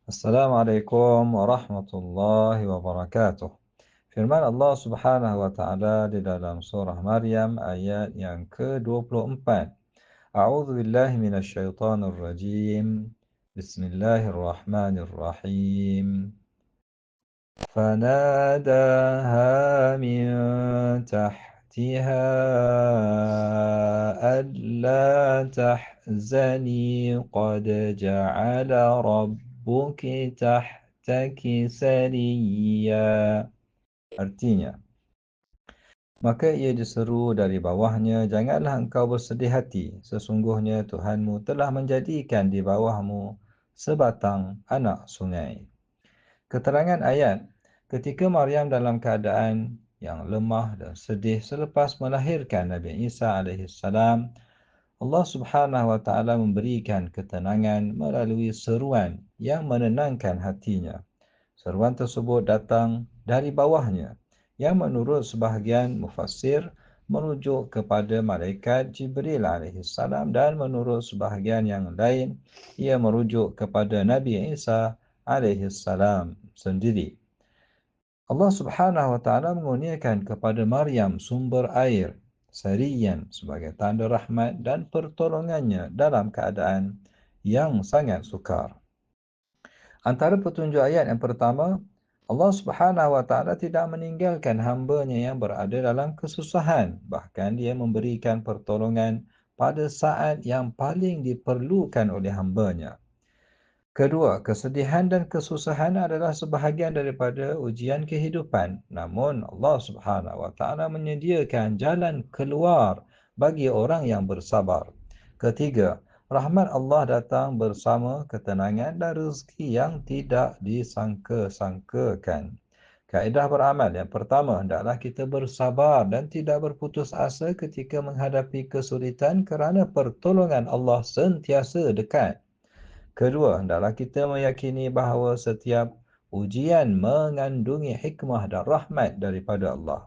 Assalamualaikum warahmatullahi wabarakatuh. Firman Allah Subhanahu wa taala di dalam surah Maryam ayat yang ke-24. A'udzu billahi minasyaitonir rajim. Bismillahirrahmanirrahim. فناداها من تحتها ألا تحزني قد جعل ربك تحتك سريا. Artinya, maka ia diseru dari bawahnya, janganlah engkau bersedih hati, sesungguhnya Tuhanmu telah menjadikan di bawahmu sebatang anak sungai. Keterangan ayat, ketika Maryam dalam keadaan yang lemah dan sedih selepas melahirkan Nabi Isa alaihissalam, Allah Subhanahu wa taala memberikan ketenangan melalui seruan yang menenangkan hatinya. Seruan tersebut datang dari bawahnya, yang menurut sebahagian mufassir merujuk kepada malaikat Jibril alaihissalam dan menurut sebahagian yang lain ia merujuk kepada Nabi Isa alaihissalam sendiri. Allah Subhanahu wa taala mengurniakan kepada Maryam sumber air sariyan sebagai tanda rahmat dan pertolongannya dalam keadaan yang sangat sukar. Antara petunjuk ayat yang pertama, Allah Subhanahu wa taala tidak meninggalkan hamba-Nya yang berada dalam kesusahan, bahkan Dia memberikan pertolongan pada saat yang paling diperlukan oleh hamba-Nya. Kedua, kesedihan dan kesusahan adalah sebahagian daripada ujian kehidupan. Namun Allah Subhanahu wa taala menyediakan jalan keluar bagi orang yang bersabar. Ketiga, rahmat Allah datang bersama ketenangan dan rezeki yang tidak disangka-sangkakan. Kaedah beramal yang pertama, hendaklah kita bersabar dan tidak berputus asa ketika menghadapi kesulitan kerana pertolongan Allah sentiasa dekat. Kedua, hendaklah kita meyakini bahawa setiap ujian mengandungi hikmah dan rahmat daripada Allah.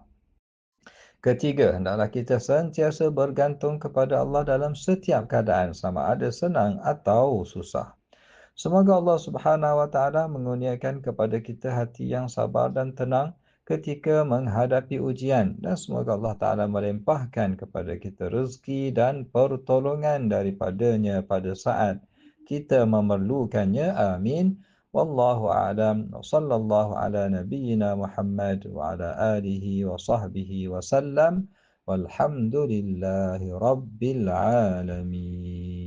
Ketiga, hendaklah kita sentiasa bergantung kepada Allah dalam setiap keadaan, sama ada senang atau susah. Semoga Allah Subhanahu wa taala mengurniakan kepada kita hati yang sabar dan tenang ketika menghadapi ujian, dan semoga Allah taala melimpahkan kepada kita rezeki dan pertolongan daripadanya pada saat kita memerlukannya. Amin. Wallahu a'lam. Sallallahu ala nabiyyina Muhammad wa ala alihi wa sahbihi wa sallam. Walhamdulillahi rabbil alamin.